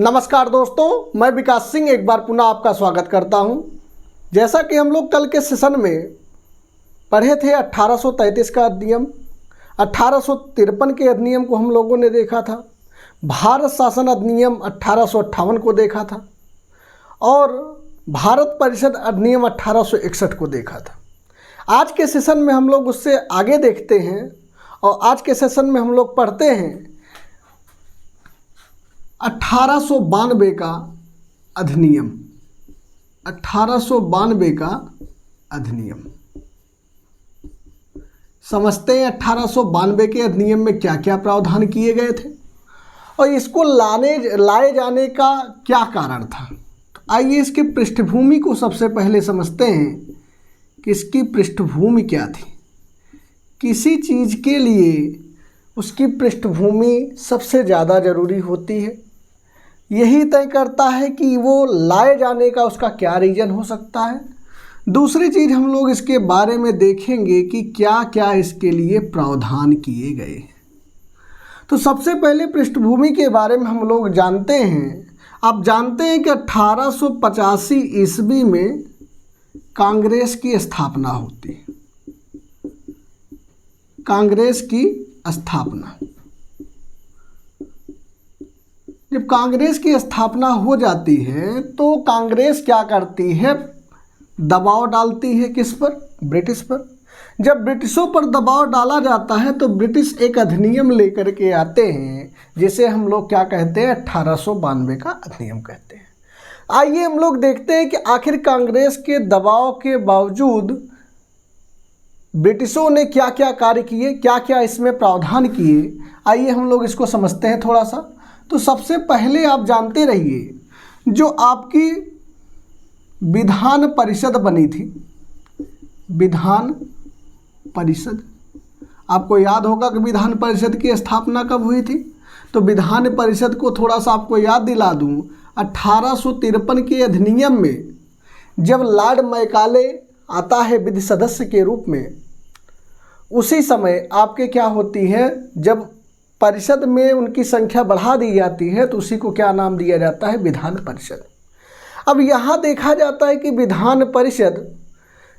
नमस्कार दोस्तों, मैं विकास सिंह एक बार पुनः आपका स्वागत करता हूं। जैसा कि हम लोग कल के सेशन में पढ़े थे 1833 का अधिनियम, 1853 के अधिनियम को हम लोगों ने देखा था, भारत शासन अधिनियम 1858 को देखा था और भारत परिषद अधिनियम 1861 को देखा था। आज के सेशन में हम लोग उससे आगे देखते हैं और आज के सेशन में हम लोग पढ़ते हैं 1892 का अधिनियम। 1892 का अधिनियम समझते हैं 1892 के अधिनियम में क्या क्या प्रावधान किए गए थे और इसको लाए जाने का क्या कारण था। तो आइए इसकी पृष्ठभूमि को सबसे पहले समझते हैं कि इसकी पृष्ठभूमि क्या थी। किसी चीज़ के लिए उसकी पृष्ठभूमि सबसे ज़्यादा ज़रूरी होती है। यही तय करता है कि वो लाए जाने का उसका क्या रीज़न हो सकता है। दूसरी चीज़ हम लोग इसके बारे में देखेंगे कि क्या क्या इसके लिए प्रावधान किए गए। तो सबसे पहले पृष्ठभूमि के बारे में हम लोग जानते हैं। आप जानते हैं कि 1885 ईस्वी में कांग्रेस की स्थापना होती है। कांग्रेस की स्थापना, जब कांग्रेस की स्थापना हो जाती है तो कांग्रेस क्या करती है, दबाव डालती है किस पर, ब्रिटिश पर। जब ब्रिटिशों पर दबाव डाला जाता है तो ब्रिटिश एक अधिनियम लेकर के आते हैं जिसे हम लोग क्या कहते हैं, 1892 का अधिनियम कहते हैं। आइए हम लोग देखते हैं कि आखिर कांग्रेस के दबाव के बावजूद ब्रिटिशों ने क्या क्या कार्य किए, क्या क्या इसमें प्रावधान किए। आइए हम लोग इसको समझते हैं थोड़ा सा। तो सबसे पहले आप जानते रहिए, जो आपकी विधान परिषद बनी थी, विधान परिषद, आपको याद होगा कि विधान परिषद की स्थापना कब हुई थी। तो विधान परिषद को थोड़ा सा आपको याद दिला दूं, 1853 के अधिनियम में जब लॉर्ड मैकाले आता है विधि सदस्य के रूप में, उसी समय आपके क्या होती है, जब परिषद में उनकी संख्या बढ़ा दी जाती है तो उसी को क्या नाम दिया जाता है, विधान परिषद। अब यहाँ देखा जाता है कि विधान परिषद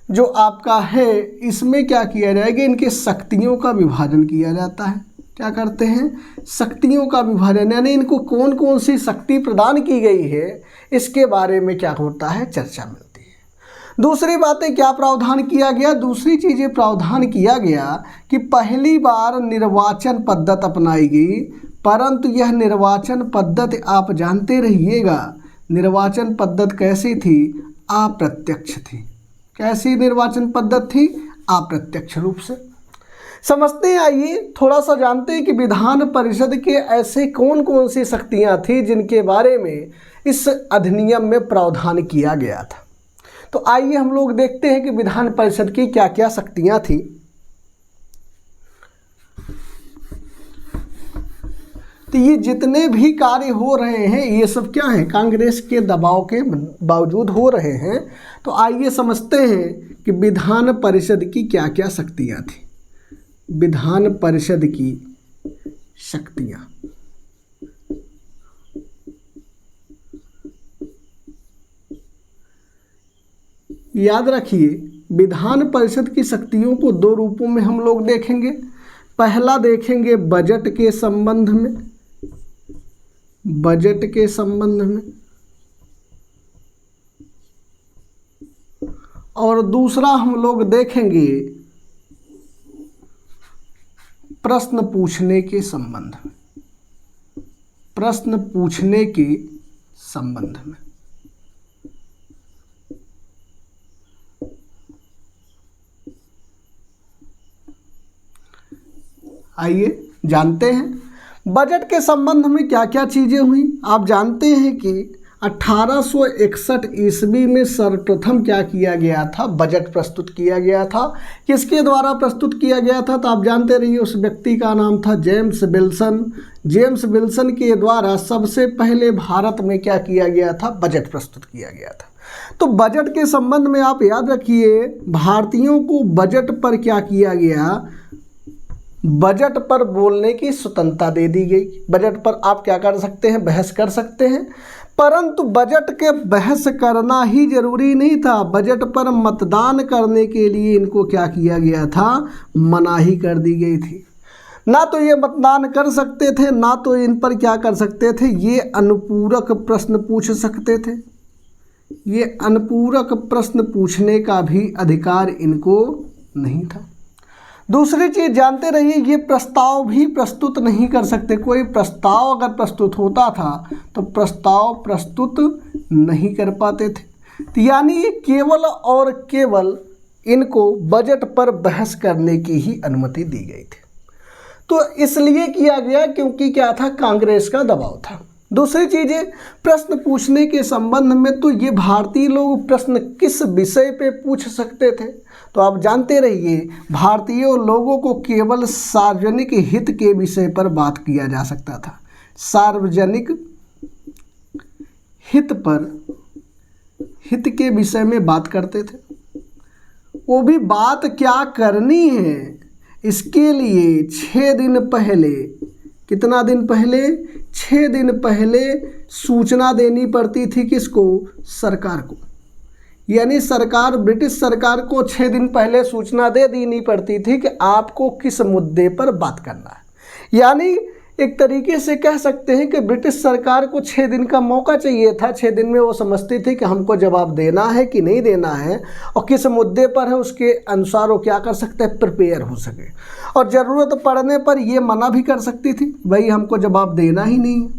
जो आपका है, इसमें क्या किया जाएगा, इनके शक्तियों का विभाजन किया जाता है। क्या करते हैं, शक्तियों का विभाजन, यानी इनको कौन कौन सी शक्ति प्रदान की गई है इसके बारे में क्या होता है, चर्चा मिलती है। दूसरी बातें क्या प्रावधान किया गया, दूसरी चीज़ें प्रावधान किया गया कि पहली बार निर्वाचन पद्धति अपनाई गई, परंतु यह निर्वाचन पद्धति आप जानते रहिएगा, निर्वाचन पद्धति कैसी थी, अप्रत्यक्ष थी। कैसी निर्वाचन पद्धति थी, अप्रत्यक्ष रूप से। समझते हैं, आइए थोड़ा सा जानते हैं कि विधान परिषद के ऐसे कौन कौन सी शक्तियां थी जिनके बारे में इस अधिनियम में प्रावधान किया गया था। तो आइए हम लोग देखते हैं कि विधान परिषद की क्या क्या शक्तियां थी। तो ये जितने भी कार्य हो रहे हैं ये सब क्या है, कांग्रेस के दबाव के बावजूद हो रहे हैं। तो आइए समझते हैं कि विधान परिषद की क्या क्या शक्तियां थी। विधान परिषद की शक्तियां, याद रखिए, विधान परिषद की शक्तियों को दो रूपों में हम लोग देखेंगे। पहला देखेंगे बजट के संबंध में, बजट के संबंध में, और दूसरा हम लोग देखेंगे प्रश्न पूछने के संबंध में, प्रश्न पूछने के संबंध में। आइए जानते हैं बजट के संबंध में क्या क्या चीज़ें हुई। आप जानते हैं कि 1861 ईस्वी में सर्वप्रथम क्या किया गया था, बजट प्रस्तुत किया गया था। किसके द्वारा प्रस्तुत किया गया था, तो आप जानते रहिए उस व्यक्ति का नाम था जेम्स विल्सन। जेम्स विल्सन के द्वारा सबसे पहले भारत में क्या किया गया था, बजट प्रस्तुत किया गया था। तो बजट के संबंध में आप याद रखिए, भारतीयों को बजट पर क्या किया गया, बजट पर बोलने की स्वतंत्रता दे दी गई। बजट पर आप क्या कर सकते हैं, बहस कर सकते हैं, परंतु बजट के बहस करना ही जरूरी नहीं था। बजट पर मतदान करने के लिए इनको क्या किया गया था, मनाही कर दी गई थी। ना तो ये मतदान कर सकते थे, ना तो इन पर क्या कर सकते थे, ये अनुपूरक प्रश्न पूछ सकते थे। ये अनुपूरक प्रश्न पूछने का भी अधिकार इनको नहीं था। दूसरी चीज़ जानते रहिए, ये प्रस्ताव भी प्रस्तुत नहीं कर सकते। कोई प्रस्ताव अगर प्रस्तुत होता था तो प्रस्ताव प्रस्तुत नहीं कर पाते थे। यानी ये केवल और केवल इनको बजट पर बहस करने की ही अनुमति दी गई थी। तो इसलिए किया गया क्योंकि क्या था, कांग्रेस का दबाव था। दूसरी चीज़ है प्रश्न पूछने के संबंध में, तो ये भारतीय लोग प्रश्न किस विषय पे पूछ सकते थे, तो आप जानते रहिए भारतीय लोगों को केवल सार्वजनिक हित के विषय पर बात किया जा सकता था। सार्वजनिक हित पर, हित के विषय में बात करते थे। वो भी बात क्या करनी है इसके लिए 6 दिन पहले, कितना दिन पहले, 6 दिन पहले सूचना देनी पड़ती थी किसको, सरकार को। यानी सरकार, ब्रिटिश सरकार को 6 दिन पहले सूचना दे देनी पड़ती थी कि आपको किस मुद्दे पर बात करना है। यानी एक तरीके से कह सकते हैं कि ब्रिटिश सरकार को 6 दिन का मौका चाहिए था। 6 दिन में वो समझती थी कि हमको जवाब देना है कि नहीं देना है और किस मुद्दे पर है, उसके अनुसार वो क्या कर सकते हैं, प्रिपेयर हो सके। और ज़रूरत पड़ने पर ये मना भी कर सकती थी, भाई हमको जवाब देना ही नहीं।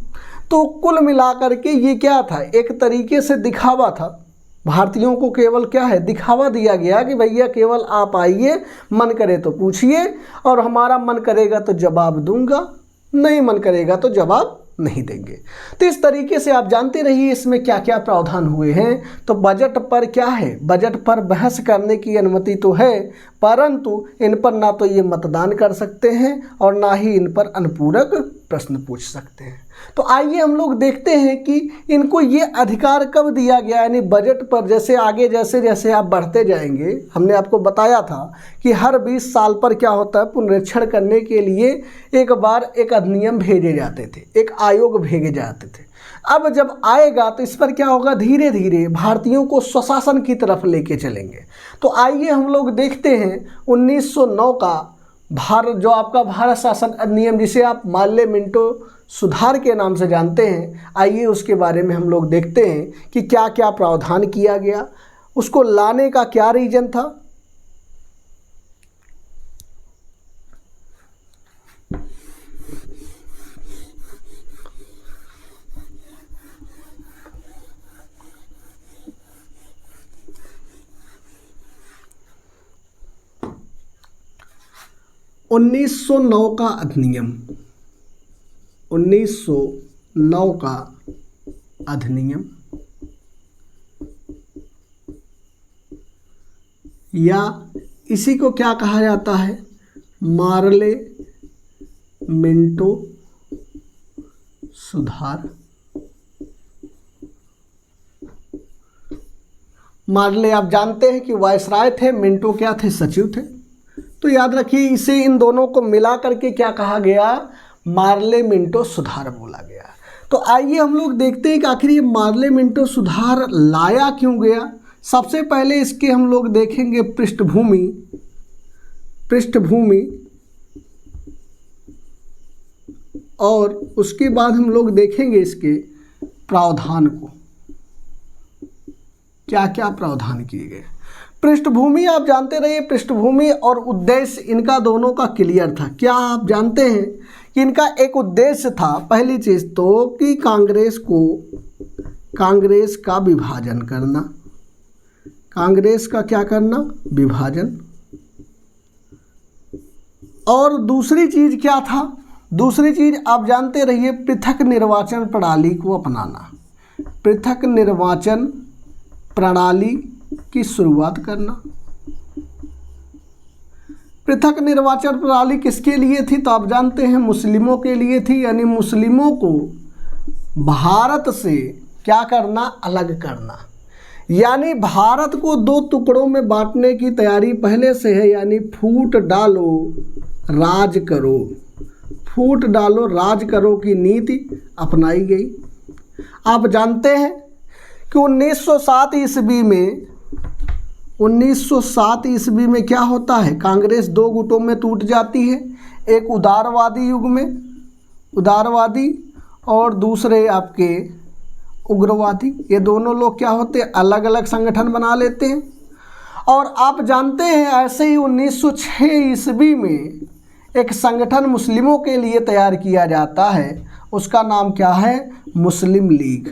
तो कुल मिलाकर के ये क्या था, एक तरीके से दिखावा था। भारतीयों को केवल क्या है, दिखावा दिया गया कि भैया केवल आप आइए, मन करे तो पूछिए और हमारा मन करेगा तो जवाब दूंगा, नहीं मन करेगा तो जवाब नहीं देंगे। तो इस तरीके से आप जानते रहिए इसमें क्या क्या प्रावधान हुए हैं। तो बजट पर क्या है, बजट पर बहस करने की अनुमति तो है, परंतु इन पर ना तो ये मतदान कर सकते हैं और ना ही इन पर अनुपूरक प्रश्न पूछ सकते हैं। तो आइए हम लोग देखते हैं कि इनको ये अधिकार कब दिया गया। यानी बजट पर जैसे आगे जैसे जैसे आप बढ़ते जाएंगे, हमने आपको बताया था कि हर 20 साल पर क्या होता है, पुनरीक्षण करने के लिए एक बार एक अधिनियम भेजे जाते थे, एक आयोग भेजे जाते थे। अब जब आएगा तो इस पर क्या होगा, धीरे धीरे भारतीयों को स्वशासन की तरफ लेके चलेंगे। तो आइए हम लोग देखते हैं 1909 का भारत, जो आपका भारत शासन अधिनियम, जिसे आप मार्ले मिंटो सुधार के नाम से जानते हैं, आइए उसके बारे में हम लोग देखते हैं कि क्या क्या प्रावधान किया गया, उसको लाने का क्या रीजन था। (1909) का अधिनियम, 1909 का अधिनियम, या इसी को क्या कहा जाता है, मार्ले मिंटो सुधार। मार्ले आप जानते हैं कि वायसराय थे, मिंटो क्या थे, सचिव थे। तो याद रखिए इसे, इन दोनों को मिला करके क्या कहा गया, मार्ले मिंटो सुधार बोला गया। तो आइए हम लोग देखते हैं कि आखिर ये मार्ले मिंटो सुधार लाया क्यों गया। सबसे पहले इसके हम लोग देखेंगे पृष्ठभूमि, और उसके बाद हम लोग देखेंगे इसके प्रावधान को, क्या क्या प्रावधान किए गए। पृष्ठभूमि आप जानते रहिए, पृष्ठभूमि और उद्देश्य इनका दोनों का क्लियर था। क्या आप जानते हैं कि इनका एक उद्देश्य था, पहली चीज़ तो कि कांग्रेस का विभाजन करना। कांग्रेस का क्या करना, विभाजन। और दूसरी चीज़ क्या था, दूसरी चीज़ आप जानते रहिए पृथक निर्वाचन प्रणाली को अपनाना। पृथक निर्वाचन प्रणाली की शुरुआत करना। पृथक निर्वाचन प्रणाली किसके लिए थी, तो आप जानते हैं मुस्लिमों के लिए थी। यानी मुस्लिमों को भारत से क्या करना, अलग करना। यानी भारत को 2 टुकड़ों में बांटने की तैयारी पहले से है। यानी फूट डालो राज करो, फूट डालो राज करो की नीति अपनाई गई। आप जानते हैं कि 1907 ईस्वी में क्या होता है, कांग्रेस दो गुटों में टूट जाती है। एक उदारवादी युग में उदारवादी और दूसरे आपके उग्रवादी, ये दोनों लोग क्या होते हैं, अलग अलग संगठन बना लेते हैं। और आप जानते हैं ऐसे ही 1906 ईस्वी में एक संगठन मुस्लिमों के लिए तैयार किया जाता है, उसका नाम क्या है, मुस्लिम लीग।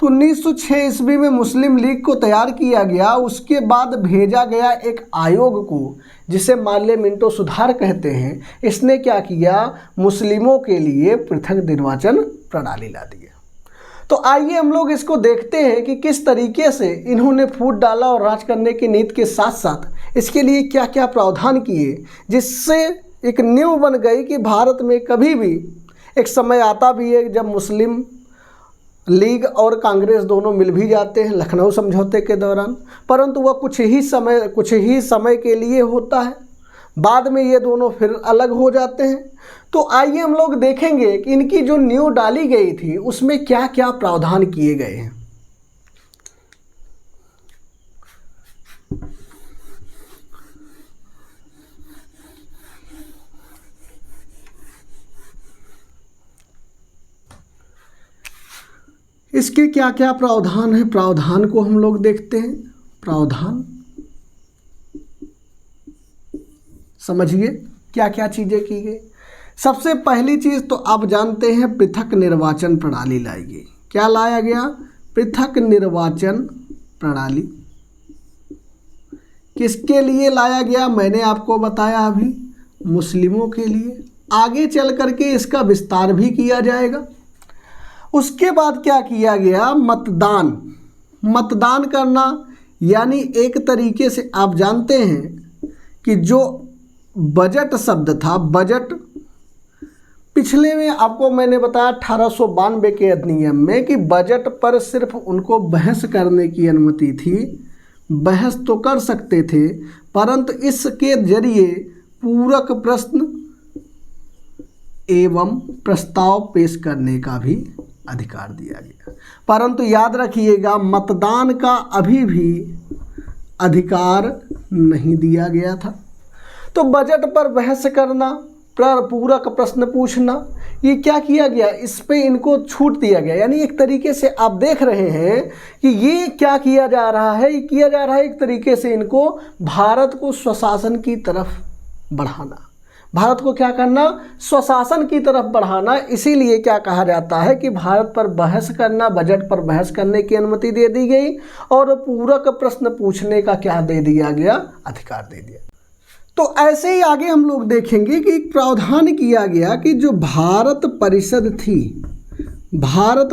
तो 1906 ईस्वी में मुस्लिम लीग को तैयार किया गया। उसके बाद भेजा गया एक आयोग को जिसे माल्य मिंटो सुधार कहते हैं। इसने क्या किया, मुस्लिमों के लिए पृथक निर्वाचन प्रणाली ला दिया। तो आइए हम लोग इसको देखते हैं कि किस तरीके से इन्होंने फूट डाला और राज करने की नीति के साथ साथ इसके लिए क्या क्या प्रावधान किए, जिससे एक नींव बन गई कि भारत में कभी भी एक समय आता भी है जब मुस्लिम लीग और कांग्रेस दोनों मिल भी जाते हैं लखनऊ समझौते के दौरान, परंतु वह कुछ ही समय के लिए होता है, बाद में ये दोनों फिर अलग हो जाते हैं। तो आइए हम लोग देखेंगे कि इनकी जो नींव डाली गई थी उसमें क्या क्या प्रावधान किए गए हैं। इसके क्या क्या प्रावधान है, प्रावधान को हम लोग देखते हैं। प्रावधान समझिए क्या क्या चीज़ें की गई। सबसे पहली चीज़ तो आप जानते हैं पृथक निर्वाचन प्रणाली लाई गई। क्या लाया गया, पृथक निर्वाचन प्रणाली। किसके लिए लाया गया, मैंने आपको बताया अभी, मुस्लिमों के लिए। आगे चल करके इसका विस्तार भी किया जाएगा। उसके बाद क्या किया गया, मतदान करना, यानी एक तरीके से आप जानते हैं कि जो बजट शब्द था, बजट पिछले में आपको मैंने बताया 1892 के अधिनियम में कि बजट पर सिर्फ उनको बहस करने की अनुमति थी। बहस तो कर सकते थे, परंतु इसके जरिए पूरक प्रश्न एवं प्रस्ताव पेश करने का भी अधिकार दिया गया। परंतु याद रखिएगा मतदान का अभी भी अधिकार नहीं दिया गया था। तो बजट पर बहस करना, पूरक प्रश्न पूछना, ये क्या किया गया, इस पे इनको छूट दिया गया। यानी एक तरीके से आप देख रहे हैं कि ये क्या किया जा रहा है, ये किया जा रहा है एक तरीके से इनको भारत को स्वशासन की तरफ बढ़ाना। भारत को क्या करना, स्वशासन की तरफ बढ़ाना। इसीलिए क्या कहा जाता है कि भारत पर बहस करना, बजट पर बहस करने की अनुमति दे दी गई और पूरक प्रश्न पूछने का क्या दे दिया गया, अधिकार दे दिया। तो ऐसे ही आगे हम लोग देखेंगे कि एक प्रावधान किया गया कि जो भारत परिषद थी, भारत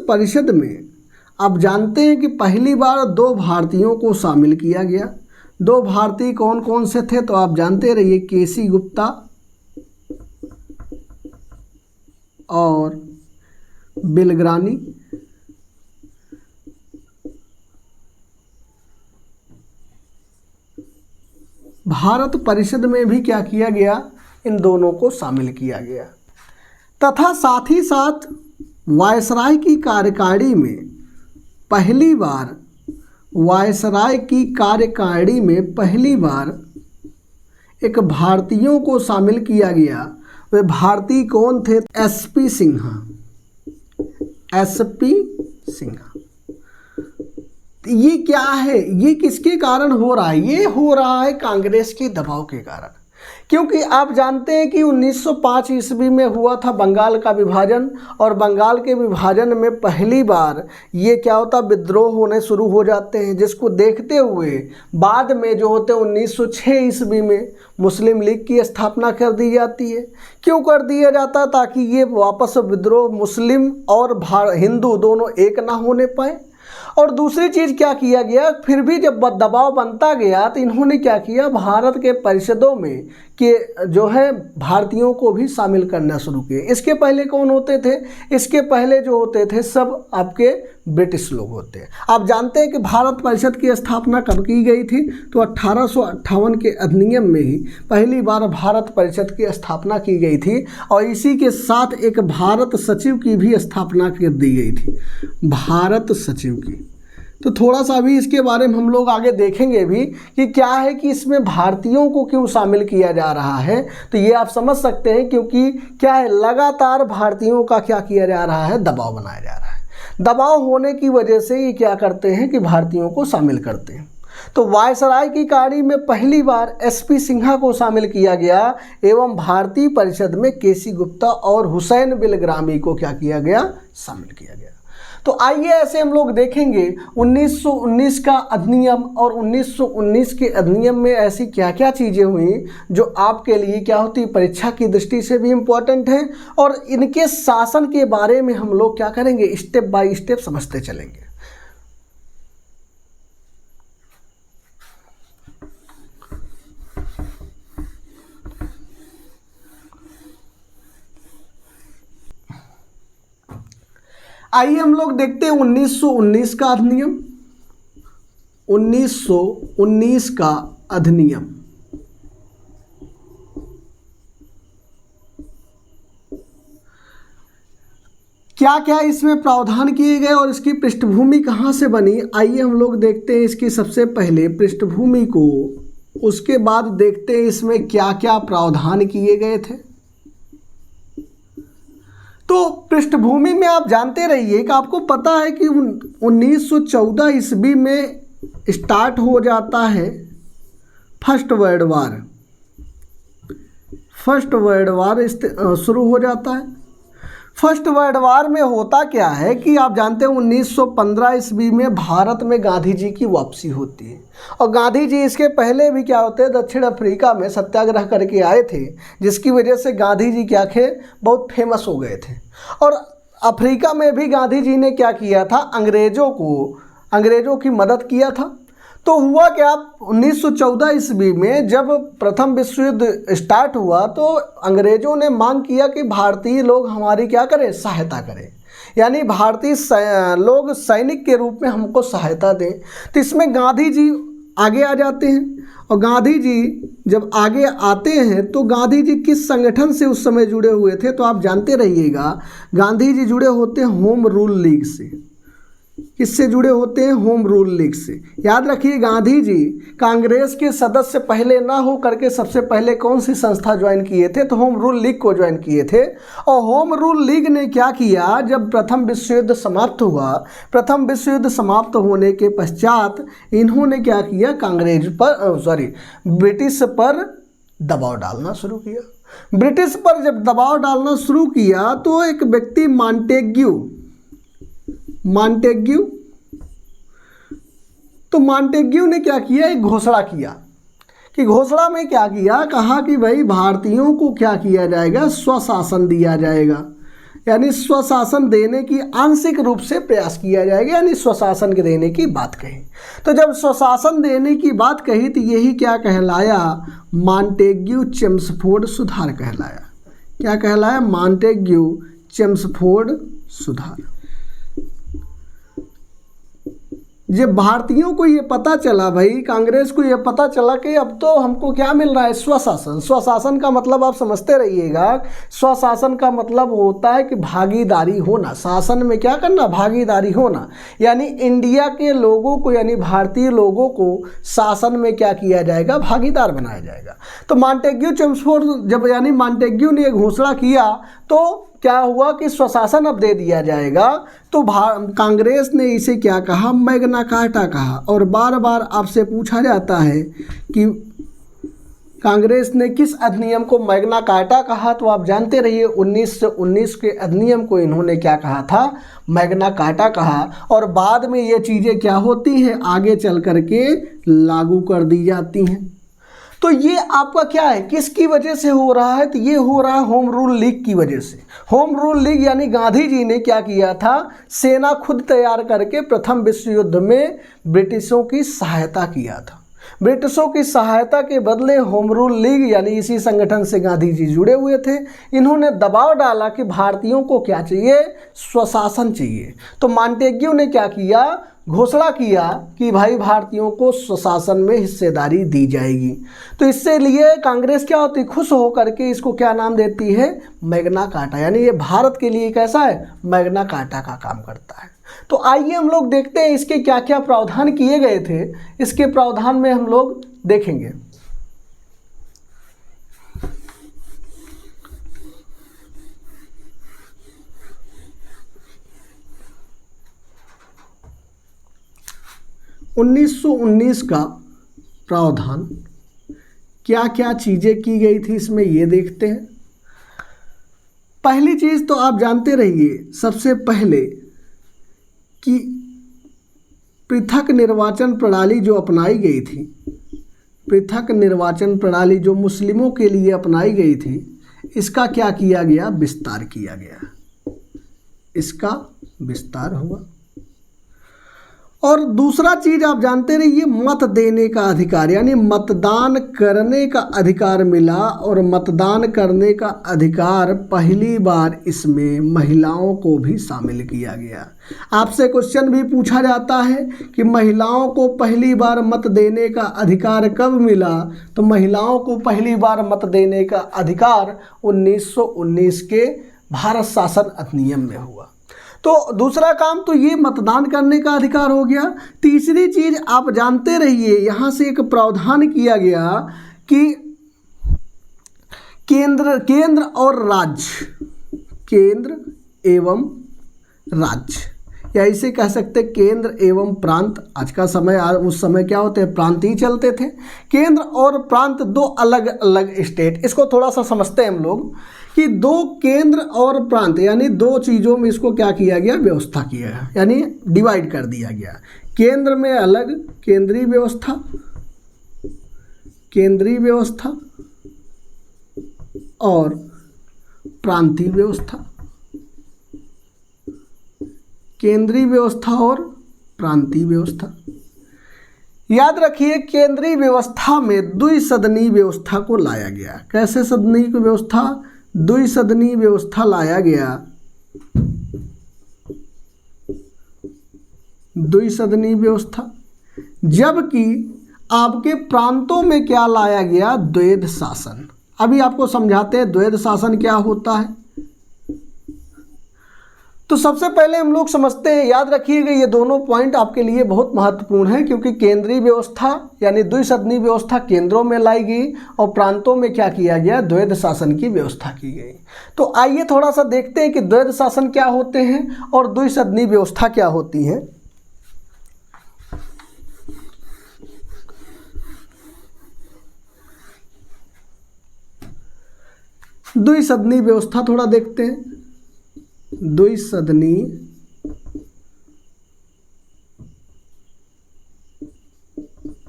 परिषद में आप जानते हैं कि पहली बार 2 भारतीयों को शामिल किया गया। 2 भारतीय कौन कौन से थे, तो आप जानते रहिए, केसी गुप्ता और बिलग्रानी। भारत परिषद में भी क्या किया गया, इन दोनों को शामिल किया गया। तथा साथ ही साथ वायसराय की कार्यकारिणी में पहली बार, एक भारतीयों को शामिल किया गया। वे भारतीय कौन थे, एसपी सिन्हा। ये क्या है, ये किसके कारण हो रहा है, ये हो रहा है कांग्रेस के दबाव के कारण। क्योंकि आप जानते हैं कि 1905 ईस्वी में हुआ था बंगाल का विभाजन, और बंगाल के विभाजन में पहली बार ये क्या होता, विद्रोह होने शुरू हो जाते हैं, जिसको देखते हुए बाद में जो होते 1906 ईस्वी में मुस्लिम लीग की स्थापना कर दी जाती है। क्यों कर दिया जाता, ताकि ये वापस विद्रोह मुस्लिम और हिंदू दोनों एक ना होने पाए। और दूसरी चीज़ क्या किया गया, फिर भी जब दबाव बनता गया तो इन्होंने क्या किया, भारत के परिषदों में कि जो है भारतीयों को भी शामिल करना शुरू किए। इसके पहले कौन होते थे, इसके पहले जो होते थे सब आपके ब्रिटिश लोग होते हैं। आप जानते हैं कि भारत परिषद की स्थापना कब की गई थी, तो 1858 के अधिनियम में ही पहली बार भारत परिषद की स्थापना की गई थी और इसी के साथ एक भारत सचिव की भी स्थापना कर दी गई थी, भारत सचिव की। तो थोड़ा सा अभी इसके बारे में हम लोग आगे देखेंगे भी कि क्या है कि इसमें भारतीयों को क्यों शामिल किया जा रहा है। तो ये आप समझ सकते हैं क्योंकि क्या है, लगातार भारतीयों का क्या किया जा रहा है, दबाव बनाया जा रहा है। दबाव होने की वजह से ये क्या करते हैं कि भारतीयों को शामिल करते हैं। तो वायसराय की कार्य में पहली बार एसपी सिन्हा को शामिल किया गया एवं भारतीय परिषद में केसी गुप्ता और हुसैन बिलग्रामी को क्या किया गया, शामिल किया गया। तो आइए ऐसे हम लोग देखेंगे 1919 का अधिनियम और 1919 के अधिनियम में ऐसी क्या क्या चीज़ें हुई जो आपके लिए क्या होती, परीक्षा की दृष्टि से भी इम्पोर्टेंट है, और इनके शासन के बारे में हम लोग क्या करेंगे, स्टेप बाय स्टेप समझते चलेंगे। आइए हम लोग देखते हैं 1919 का अधिनियम। 1919 का अधिनियम क्या क्या इसमें प्रावधान किए गए और इसकी पृष्ठभूमि कहाँ से बनी। आइए हम लोग देखते हैं इसकी सबसे पहले पृष्ठभूमि को, उसके बाद देखते हैं इसमें क्या क्या प्रावधान किए गए थे। तो पृष्ठभूमि में आप जानते रहिए कि आपको पता है कि 1914 ईस्वी में स्टार्ट हो जाता है first world war. First world war शुरू हो जाता है। फर्स्ट वर्ल्ड वार में होता क्या है कि आप जानते हैं 1915 ईस्वी में भारत में गांधी जी की वापसी होती है, और गांधी जी इसके पहले भी क्या होते हैं, दक्षिण अफ्रीका में सत्याग्रह करके आए थे, जिसकी वजह से गांधी जी क्या थे, बहुत फेमस हो गए थे। और अफ्रीका में भी गांधी जी ने क्या किया था, अंग्रेज़ों की मदद किया था। तो हुआ क्या, 1914 ईस्वी में जब प्रथम विश्व युद्ध स्टार्ट हुआ तो अंग्रेज़ों ने मांग किया कि भारतीय लोग हमारी क्या करें, सहायता करें, यानी भारतीय लोग सैनिक के रूप में हमको सहायता दें। तो इसमें गांधी जी आगे आ जाते हैं, और गांधी जी जब आगे आते हैं तो गांधी जी किस संगठन से उस समय जुड़े हुए थे, तो आप जानते रहिएगा गांधी जी जुड़े होते हैं होम रूल लीग से। किससे जुड़े होते हैं, होम रूल लीग से। याद रखिए गांधी जी कांग्रेस के सदस्य पहले ना हो करके सबसे पहले कौन सी संस्था ज्वाइन किए थे, तो होम रूल लीग को ज्वाइन किए थे। और होम रूल लीग ने क्या किया, जब प्रथम विश्व युद्ध समाप्त हुआ, प्रथम विश्व युद्ध समाप्त होने के पश्चात इन्होंने क्या किया, ब्रिटिश पर दबाव डालना शुरू किया। ब्रिटिश पर जब दबाव डालना शुरू किया तो एक व्यक्ति मॉन्टेग्यू ने क्या किया, एक घोषणा किया कि घोषणा में क्या किया, कहा कि भाई भारतीयों को क्या किया जाएगा, स्वशासन दिया जाएगा, यानी स्वशासन देने की आंशिक रूप से प्रयास किया जाएगा, यानी स्वशासन के देने की बात कही। तो जब स्वशासन देने की बात कही तो यही क्या कहलाया, मॉन्टेग्यू चेम्सफोर्ड सुधार कहलाया। क्या कहलाया, मॉन्टेग्यू चेम्सफोर्ड सुधार। जब भारतीयों को ये पता चला, भाई कांग्रेस को ये पता चला कि अब तो हमको क्या मिल रहा है, स्वशासन। स्वशासन का मतलब आप समझते रहिएगा, स्वशासन का मतलब होता है कि भागीदारी होना, शासन में क्या करना, भागीदारी होना, यानी इंडिया के लोगों को, यानी भारतीय लोगों को शासन में क्या किया जाएगा, भागीदार बनाया जाएगा। तो मॉन्टेग्यू चेम्सफोर्ड जब, यानी मॉन्टेग्यू ने घोषणा किया तो क्या हुआ कि स्वशासन अब दे दिया जाएगा। तो कांग्रेस ने इसे क्या कहा, मैग्ना कार्टा कहा। और बार बार आपसे पूछा जाता है कि कांग्रेस ने किस अधिनियम को मैग्ना कार्टा कहा, तो आप जानते रहिए 1919 के अधिनियम को इन्होंने क्या कहा था, मैग्ना कार्टा कहा। और बाद में ये चीज़ें क्या होती हैं, आगे चल करके लागू कर दी जाती हैं। तो ये आपका क्या है, किसकी वजह से हो रहा है, तो ये हो रहा है होम रूल लीग की वजह से। होम रूल लीग यानी गांधी जी ने क्या किया था, सेना खुद तैयार करके प्रथम विश्व युद्ध में ब्रिटिशों की सहायता किया था। ब्रिटिशों की सहायता के बदले होम रूल लीग यानी इसी संगठन से गांधी जी जुड़े हुए थे। इन्होंने दबाव डाला कि भारतीयों को क्या चाहिए, स्वशासन चाहिए। तो मॉन्टेग्यू ने क्या किया, घोषणा किया कि भाई भारतीयों को स्वशासन में हिस्सेदारी दी जाएगी। तो इससे लिए कांग्रेस क्या होती, खुश होकर के इसको क्या नाम देती है, मैग्ना कार्टा, यानी ये भारत के लिए कैसा है, मैग्ना कार्टा का काम करता है। तो आइए हम लोग देखते हैं इसके क्या क्या प्रावधान किए गए थे। इसके प्रावधान में हम लोग देखेंगे। (1919) का प्रावधान क्या क्या चीज़ें की गई थी इसमें, ये देखते हैं। पहली चीज़ तो आप जानते रहिए सबसे पहले कि पृथक निर्वाचन प्रणाली जो अपनाई गई थी, पृथक निर्वाचन प्रणाली जो मुस्लिमों के लिए अपनाई गई थी, इसका क्या किया गया, विस्तार किया गया, इसका विस्तार हुआ। और दूसरा चीज़ आप जानते रहिए, मत देने का अधिकार यानी मतदान करने का अधिकार मिला। और मतदान करने का अधिकार पहली बार इसमें महिलाओं को भी शामिल किया गया। आपसे क्वेश्चन भी पूछा जाता है कि महिलाओं को पहली बार मत देने का अधिकार कब मिला, तो महिलाओं को पहली बार मत देने का अधिकार 1919 के भारत शासन अधिनियम में हुआ। तो दूसरा काम तो ये मतदान करने का अधिकार हो गया। तीसरी चीज़ आप जानते रहिए, यहाँ से एक प्रावधान किया गया कि केंद्र और राज्य, केंद्र एवं राज्य, या इसे कह सकते केंद्र एवं प्रांत। आज का समय, उस समय क्या होते हैं, प्रांत ही चलते थे। केंद्र और प्रांत दो अलग अलग स्टेट। इसको थोड़ा सा समझते हैं हम लोग कि दो केंद्र और प्रांत यानी दो चीज़ों में इसको क्या किया गया, व्यवस्था किया गया, यानी डिवाइड कर दिया गया। केंद्र में अलग केंद्रीय व्यवस्था, केंद्रीय व्यवस्था और प्रांतीय व्यवस्था, केंद्रीय व्यवस्था और प्रांतीय व्यवस्था। याद रखिए केंद्रीय व्यवस्था में द्विसदनीय व्यवस्था को लाया गया। कैसे सदनीय की व्यवस्था, द्विसदनीय व्यवस्था लाया गया। द्विसदनीय व्यवस्था, जबकि आपके प्रांतों में क्या लाया गया, द्वैध शासन। अभी आपको समझाते हैं द्वैध शासन क्या होता है। तो सबसे पहले हम लोग समझते हैं, याद रखिएगा ये दोनों पॉइंट आपके लिए बहुत महत्वपूर्ण है, क्योंकि केंद्रीय व्यवस्था यानी द्विसदनीय व्यवस्था केंद्रों में लाई गई और प्रांतों में क्या किया गया, द्वैध शासन की व्यवस्था की गई। तो आइए थोड़ा सा देखते हैं कि द्वैध शासन क्या होते हैं और द्विसदनीय व्यवस्था क्या होती है। द्विसदनीय व्यवस्था थोड़ा देखते हैं। द्विसदनीय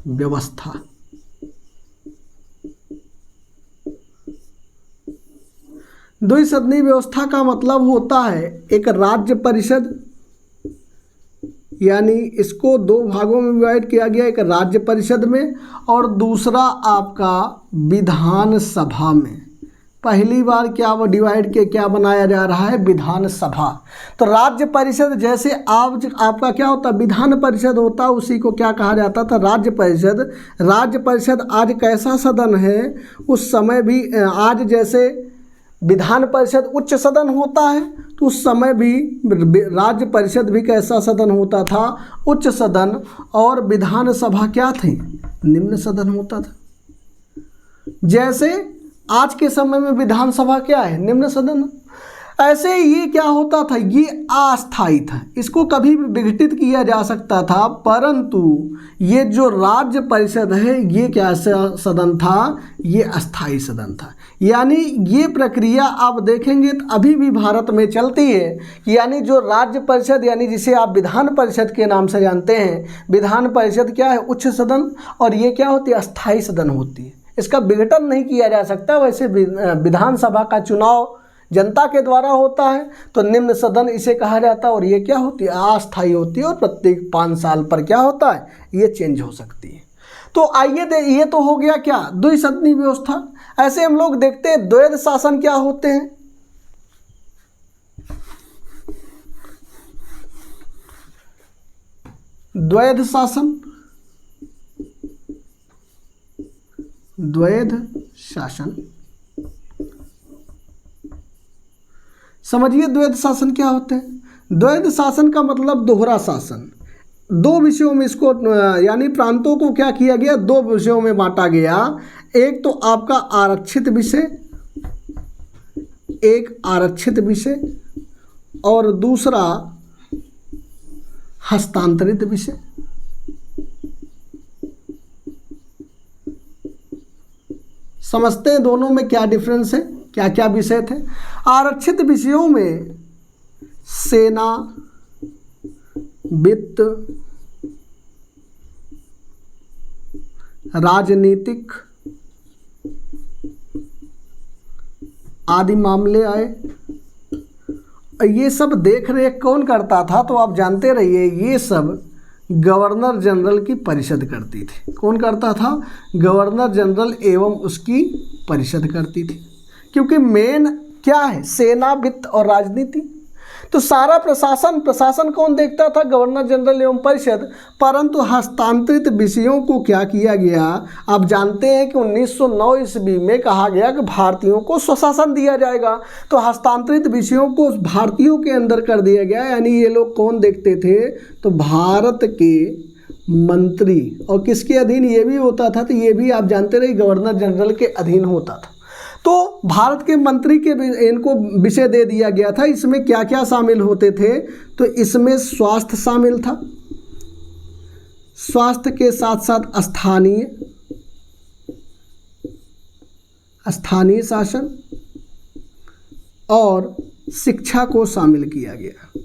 व्यवस्था, द्विसदनीय व्यवस्था का मतलब होता है एक राज्य परिषद, यानी इसको दो भागों में डिवाइड किया गया, एक राज्य परिषद में और दूसरा आपका विधान सभा में। पहली बार क्या वो डिवाइड के क्या बनाया जा रहा है, विधान सभा। तो राज्य परिषद जैसे आपका क्या होता है, विधान परिषद होता, उसी को क्या कहा जाता था, राज्य परिषद। राज्य परिषद आज कैसा सदन है, उस समय भी आज जैसे विधान परिषद उच्च सदन होता है, तो उस समय भी राज्य परिषद भी कैसा सदन होता था, उच्च सदन। और विधान सभा क्या थी, निम्न सदन होता था। जैसे आज के समय में विधानसभा क्या है, निम्न सदन। ऐसे ये क्या होता था, ये अस्थायी था, इसको कभी भी विघटित किया जा सकता था, परंतु ये जो राज्य परिषद है ये क्या सदन था, ये अस्थायी सदन था। यानी ये प्रक्रिया आप देखेंगे तो अभी भी भारत में चलती है। यानी जो राज्य परिषद यानी जिसे आप विधान परिषद के नाम से जानते हैं, विधान परिषद क्या है, उच्च सदन, और ये क्या होती है, अस्थायी सदन होती है। इसका विघटन नहीं किया जा सकता। वैसे विधानसभा का चुनाव जनता के द्वारा होता है तो निम्न सदन इसे कहा जाता है, और ये क्या होती है, अस्थायी होती है, और प्रत्येक 5 साल पर क्या होता है, ये चेंज हो सकती है। तो आइए ये तो हो गया क्या, द्विसदनी व्यवस्था। ऐसे हम लोग देखते हैं द्वैध शासन क्या होते हैं। द्वैध शासन, द्वैध शासन समझिए, द्वैध शासन क्या होते हैं। द्वैध शासन का मतलब दोहरा शासन। दो विषयों में इसको यानी प्रांतों को क्या किया गया, 2 विषयों में बांटा गया। एक तो आपका आरक्षित विषय, एक आरक्षित विषय, और दूसरा हस्तांतरित विषय। समझते हैं दोनों में क्या डिफरेंस है, क्या क्या विषय थे। आरक्षित विषयों में सेना, वित्त, राजनीतिक आदि मामले आए। ये सब देख रेख कौन करता था, तो आप जानते रहिए ये सब गवर्नर जनरल की परिषद करती थी। कौन करता था, गवर्नर जनरल एवं उसकी परिषद करती थी, क्योंकि मेन क्या है, सेना, वित्त और राजनीति। तो सारा प्रशासन कौन देखता था, गवर्नर जनरल एवं परिषद। परंतु हस्तांतरित विषयों को क्या किया गया, आप जानते हैं कि 1909 ईस्वी में कहा गया कि भारतीयों को स्वशासन दिया जाएगा। तो हस्तांतरित विषयों को भारतीयों के अंदर कर दिया गया। यानी ये लोग कौन देखते थे, तो भारत के मंत्री, और किसके अधीन ये भी होता था, तो ये भी आप जानते रहे गवर्नर जनरल के अधीन होता था। तो भारत के मंत्री के इनको विषय दे दिया गया था। इसमें क्या क्या शामिल होते थे, तो इसमें स्वास्थ्य शामिल था, स्वास्थ्य के साथ साथ स्थानीय शासन और शिक्षा को शामिल किया गया।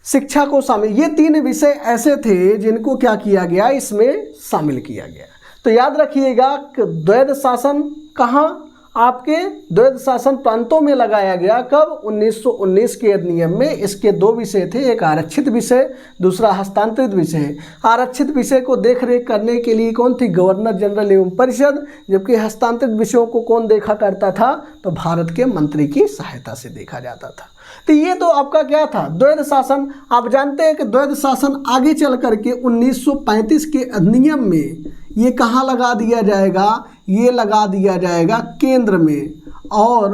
शिक्षा को शामिल, ये 3 विषय ऐसे थे जिनको क्या किया गया, इसमें शामिल किया गया। तो याद रखिएगा कि द्वैध शासन कहाँ, आपके द्वैध शासन प्रांतों में लगाया गया। कब, 1919 के अधिनियम में। इसके 2 विषय थे, एक आरक्षित विषय, दूसरा हस्तांतरित विषय। आरक्षित विषय को देख रेख करने के लिए कौन थी, गवर्नर जनरल एवं परिषद, जबकि हस्तांतरित विषयों को कौन देखा करता था, तो भारत के मंत्री की सहायता से देखा जाता था। तो ये तो आपका क्या था, द्वैध शासन। आप जानते हैं कि द्वैध शासन आगे चल करके 1935 के अधिनियम में ये कहाँ लगा दिया जाएगा, ये लगा दिया जाएगा केंद्र में, और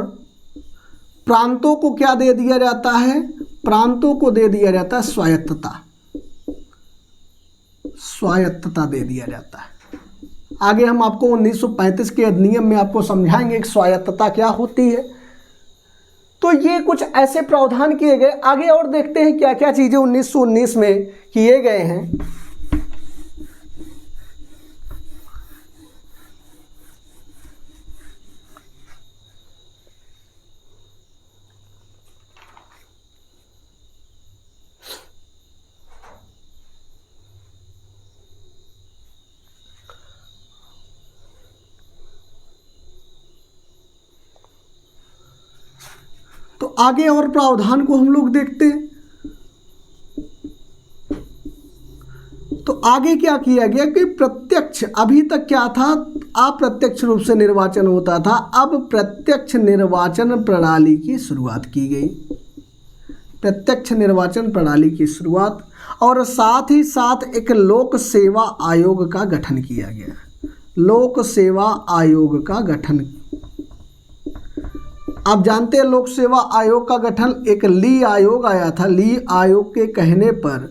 प्रांतों को क्या दे दिया जाता है, प्रांतों को दे दिया जाता है स्वायत्तता, स्वायत्तता दे दिया जाता है। आगे हम आपको 1935 के अधिनियम में आपको समझाएंगे कि स्वायत्तता क्या होती है। तो ये कुछ ऐसे प्रावधान किए गए। आगे और देखते हैं क्या क्या चीज़ें 1919 में किए गए हैं। तो आगे और प्रावधान को हम लोग देखते हैं। तो आगे क्या किया गया कि प्रत्यक्ष, अभी तक क्या था, अप्रत्यक्ष रूप से निर्वाचन होता था, अब प्रत्यक्ष निर्वाचन प्रणाली की शुरुआत की गई। प्रत्यक्ष निर्वाचन प्रणाली की शुरुआत, और साथ ही साथ एक लोक सेवा आयोग का गठन किया गया। लोक सेवा आयोग का गठन, आप जानते हैं लोक सेवा आयोग का गठन, एक ली आयोग आया था। ली आयोग के कहने पर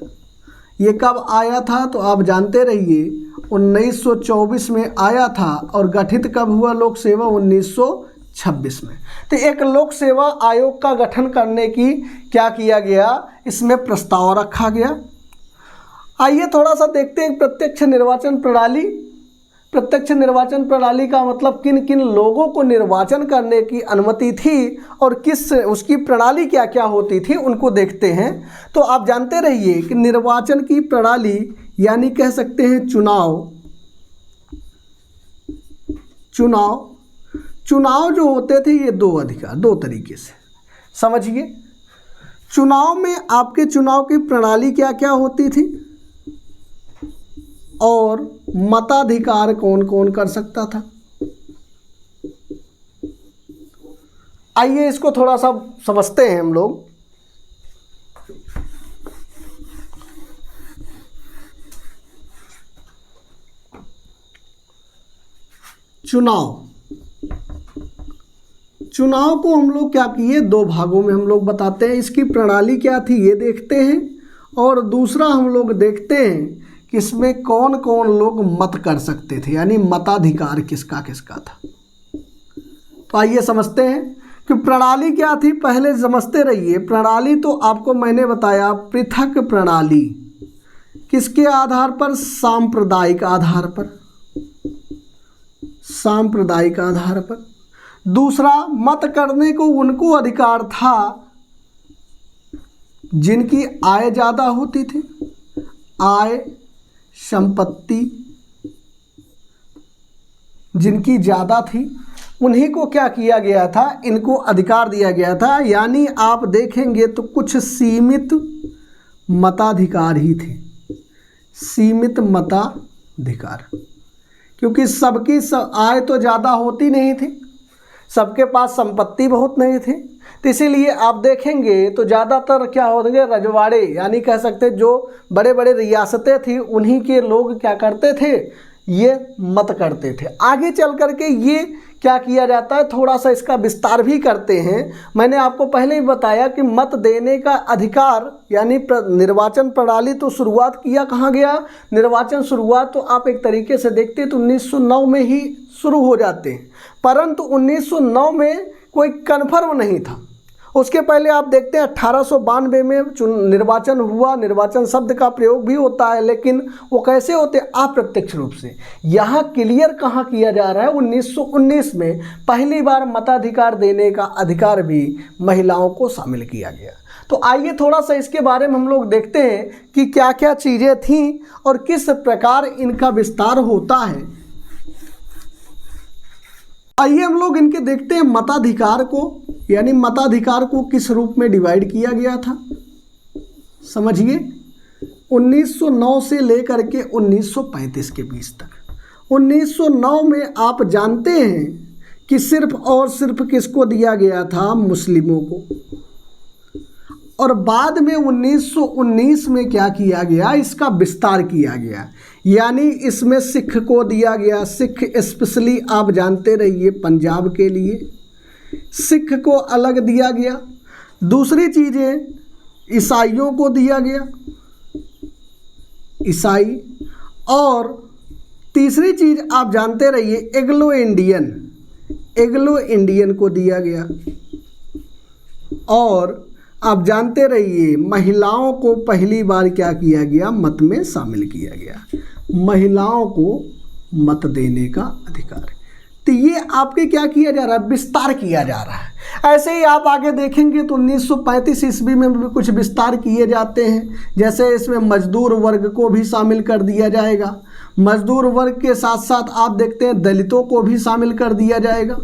ये कब आया था, तो आप जानते रहिए 1924 में आया था, और गठित कब हुआ लोक सेवा, 1926 में। तो एक लोक सेवा आयोग का गठन करने की क्या किया गया, इसमें प्रस्ताव रखा गया। आइए थोड़ा सा देखते हैं प्रत्यक्ष निर्वाचन प्रणाली। प्रत्यक्ष निर्वाचन प्रणाली का मतलब किन किन लोगों को निर्वाचन करने की अनुमति थी और किस उसकी प्रणाली क्या क्या होती थी, उनको देखते हैं। तो आप जानते रहिए कि निर्वाचन की प्रणाली यानी कह सकते हैं चुनाव, चुनाव जो होते थे ये दो अधिकार, दो तरीके से समझिए। चुनाव में आपके चुनाव की प्रणाली क्या क्या होती थी और मताधिकार कौन कौन कर सकता था। आइए इसको थोड़ा सा समझते हैं हम लोग। चुनाव को हम लोग क्या किए, दो भागों में हम लोग बताते हैं। इसकी प्रणाली क्या थी ये देखते हैं, और दूसरा हम लोग देखते हैं कि इसमें कौन कौन लोग मत कर सकते थे, यानी मताधिकार किसका किसका था। तो आइए समझते हैं कि प्रणाली क्या थी। पहले समझते रहिए। प्रणाली तो आपको मैंने बताया पृथक प्रणाली, किसके आधार पर, सांप्रदायिक आधार पर, सांप्रदायिक आधार पर। दूसरा, मत करने को उनको अधिकार था जिनकी आय ज़्यादा होती थी, आय संपत्ति जिनकी ज़्यादा थी उन्हीं को क्या किया गया था, इनको अधिकार दिया गया था। यानी आप देखेंगे तो कुछ सीमित मताधिकार ही थे, सीमित मताधिकार, क्योंकि सबकी आय तो ज़्यादा होती नहीं थी, सबके पास संपत्ति बहुत नहीं थी। तो इसीलिए आप देखेंगे तो ज़्यादातर क्या होंगे, रजवाड़े, यानी कह सकते जो बड़े बड़े रियासतें थी उन्हीं के लोग क्या करते थे, ये मत करते थे। आगे चल करके ये क्या किया जाता है, थोड़ा सा इसका विस्तार भी करते हैं। मैंने आपको पहले ही बताया कि मत देने का अधिकार यानी निर्वाचन प्रणाली तो शुरुआत किया कहाँ गया, निर्वाचन शुरुआत तो आप एक तरीके से देखते तो 1909 में ही शुरू हो जाते हैं, परंतु 1909 में कोई कन्फर्म नहीं था। उसके पहले आप देखते हैं 1892 में निर्वाचन हुआ। निर्वाचन शब्द का प्रयोग भी होता है, लेकिन वो कैसे होते, अप्रत्यक्ष रूप से। यहाँ क्लियर कहाँ किया जा रहा है, 1919 में पहली बार मताधिकार देने का अधिकार भी महिलाओं को शामिल किया गया। तो आइए थोड़ा सा इसके बारे में हम लोग देखते हैं कि क्या क्या चीज़ें थीं और किस प्रकार इनका विस्तार होता है। आइए हम लोग इनके देखते हैं मताधिकार को, यानी मताधिकार को किस रूप में डिवाइड किया गया था। समझिए, 1909 से लेकर के 1935 के बीच तक। 1909 में आप जानते हैं कि सिर्फ और सिर्फ किसको दिया गया था, मुस्लिमों को। और बाद में 1919 में क्या किया गया, इसका विस्तार किया गया, यानी इसमें सिख को दिया गया। सिख स्पेशली आप जानते रहिए पंजाब के लिए सिख को अलग दिया गया। दूसरी चीज़ें ईसाइयों को दिया गया, ईसाई। और तीसरी चीज़ आप जानते रहिए एग्लो इंडियन को दिया गया। और आप जानते रहिए महिलाओं को पहली बार क्या किया गया, मत में शामिल किया गया, महिलाओं को मत देने का अधिकार। तो ये आपके क्या किया जा रहा है, विस्तार किया जा रहा है। ऐसे ही आप आगे देखेंगे तो 1935 ईस्वी में भी कुछ विस्तार किए जाते हैं। जैसे इसमें मजदूर वर्ग को भी शामिल कर दिया जाएगा। मजदूर वर्ग के साथ साथ आप देखते हैं दलितों को भी शामिल कर दिया जाएगा।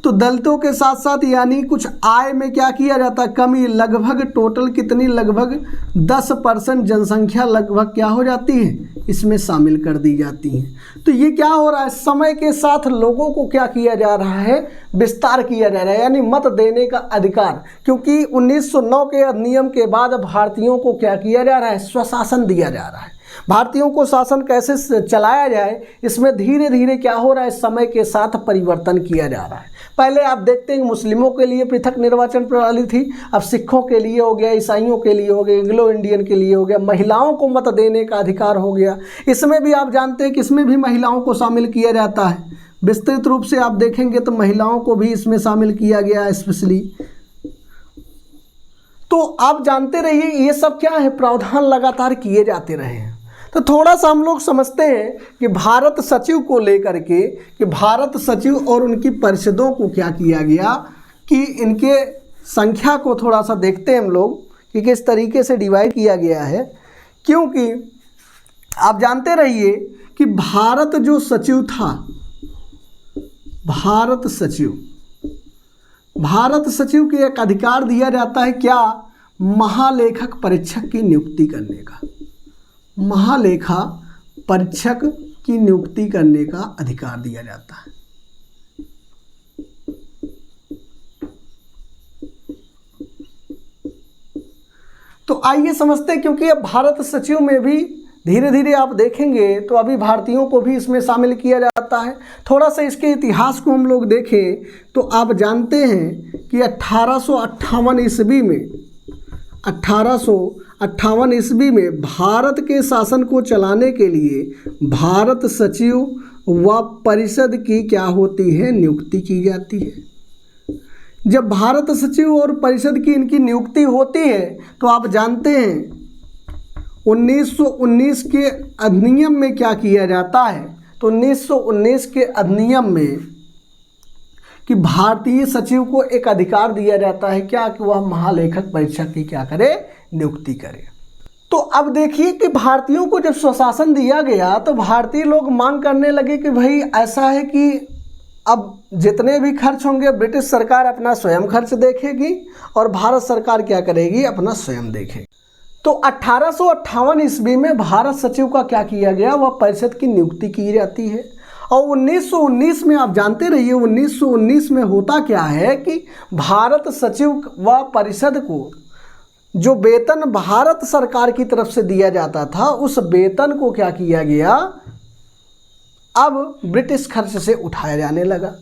तो दलितों के साथ साथ यानी कुछ आय में क्या किया जाता है, कमी। लगभग टोटल कितनी, लगभग 10% जनसंख्या लगभग क्या हो जाती है, इसमें शामिल कर दी जाती है। तो ये क्या हो रहा है, समय के साथ लोगों को क्या किया जा रहा है, विस्तार किया जा रहा है, यानी मत देने का अधिकार। क्योंकि 1909 के अधिनियम के बाद भारतीयों को क्या किया जा रहा है, स्वशासन दिया जा रहा है। भारतीयों को शासन कैसे चलाया जाए, इसमें धीरे धीरे क्या हो रहा है, समय के साथ परिवर्तन किया जा रहा है। पहले आप देखते हैं मुस्लिमों के लिए पृथक निर्वाचन प्रणाली थी, अब सिखों के लिए हो गया, ईसाइयों के लिए हो गया, एंग्लो इंडियन के लिए हो गया, महिलाओं को मत देने का अधिकार हो गया। इसमें भी आप जानते हैं कि इसमें भी महिलाओं को शामिल किया जाता है। विस्तृत रूप से आप देखेंगे तो महिलाओं को भी इसमें शामिल किया गया है स्पेशली। तो आप जानते रहिए ये सब क्या है, प्रावधान लगातार किए जाते रहे हैं। तो थोड़ा सा हम लोग समझते हैं कि भारत सचिव को लेकर के, कि भारत सचिव और उनकी परिषदों को क्या किया गया, कि इनके संख्या को थोड़ा सा देखते हैं हम लोग कि किस तरीके से डिवाइड किया गया है। क्योंकि आप जानते रहिए कि भारत जो सचिव था, भारत सचिव। भारत सचिव को एक अधिकार दिया जाता है क्या? महालेखक परीक्षक की नियुक्ति करने का। महालेखा परीक्षक की नियुक्ति करने का अधिकार दिया जाता है। तो आइए समझते हैं, क्योंकि अब भारत सचिव में भी धीरे धीरे आप देखेंगे तो अभी भारतीयों को भी इसमें शामिल किया जाता है। थोड़ा सा इसके इतिहास को हम लोग देखें तो आप जानते हैं कि 1858 ईस्वी में 1858 ईस्वी में भारत के शासन को चलाने के लिए भारत सचिव व परिषद की क्या होती है? नियुक्ति की जाती है। जब भारत सचिव और परिषद की इनकी नियुक्ति होती है तो आप जानते हैं 1919 के अधिनियम में क्या किया जाता है? तो 1919 के अधिनियम में कि भारतीय सचिव को एक अधिकार दिया जाता है क्या? कि वह महालेखक परीक्षक की क्या करे? नियुक्ति करे। तो अब देखिए कि भारतीयों को जब स्वशासन दिया गया तो भारतीय लोग मांग करने लगे कि भाई ऐसा है कि अब जितने भी खर्च होंगे ब्रिटिश सरकार अपना स्वयं खर्च देखेगी और भारत सरकार क्या करेगी? अपना स्वयं देखेगी। तो 1858 ईस्वी में भारत सचिव का क्या किया गया? वह परिषद की नियुक्ति की जाती है। और 1919 में आप जानते रहिए 1919 में होता क्या है कि भारत सचिव व परिषद को जो वेतन भारत सरकार की तरफ से दिया जाता था उस वेतन को क्या किया गया? अब ब्रिटिश खर्च से उठाया जाने लगा।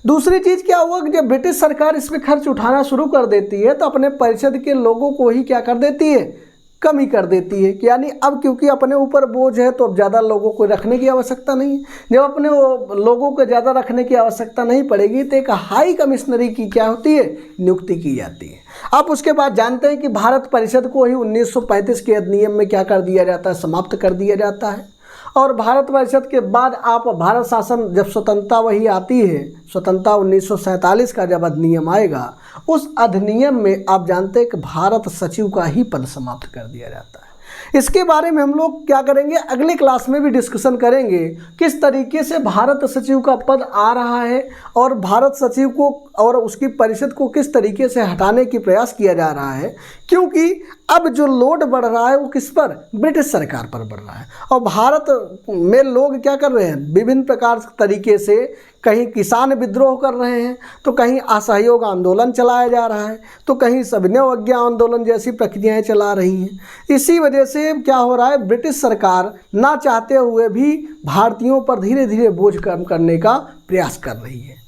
दूसरी चीज़ क्या हुआ कि जब ब्रिटिश सरकार इस पर खर्च उठाना शुरू कर देती है तो अपने परिषद के लोगों को ही क्या कर देती है? कमी कर देती है। यानी अब क्योंकि अपने ऊपर बोझ है तो अब ज़्यादा लोगों को रखने की आवश्यकता नहीं है। जब अपने लोगों को ज़्यादा रखने की आवश्यकता नहीं पड़ेगी तो एक हाई कमिश्नरी की क्या होती है? नियुक्ति की जाती है। आप उसके बाद जानते हैं कि भारत परिषद को ही 1935 के अधिनियम में क्या कर दिया जाता है? समाप्त कर दिया जाता है। और भारत परिषद के बाद आप भारत शासन जब स्वतंत्रता वही आती है, स्वतंत्रता 1947 का जब अधिनियम आएगा उस अधिनियम में आप जानते हैं कि भारत सचिव का ही पद समाप्त कर दिया जाता है। इसके बारे में हम लोग क्या करेंगे? अगले क्लास में भी डिस्कशन करेंगे किस तरीके से भारत सचिव का पद आ रहा है और भारत सचिव को और उसकी परिषद को किस तरीके से हटाने की प्रयास किया जा रहा है, क्योंकि अब जो लोड बढ़ रहा है वो किस पर? ब्रिटिश सरकार पर बढ़ रहा है। और भारत में लोग क्या कर रहे हैं? विभिन्न प्रकार तरीके से कहीं किसान विद्रोह कर रहे हैं तो कहीं असहयोग आंदोलन चलाया जा रहा है तो कहीं सविनय अवज्ञा आंदोलन जैसी प्रक्रियाएं चला रही हैं। इसी वजह से क्या हो रहा है? ब्रिटिश सरकार ना चाहते हुए भी भारतीयों पर धीरे धीरे बोझ कम करने का प्रयास कर रही है।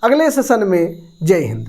अगले सेशन में। जय हिंद।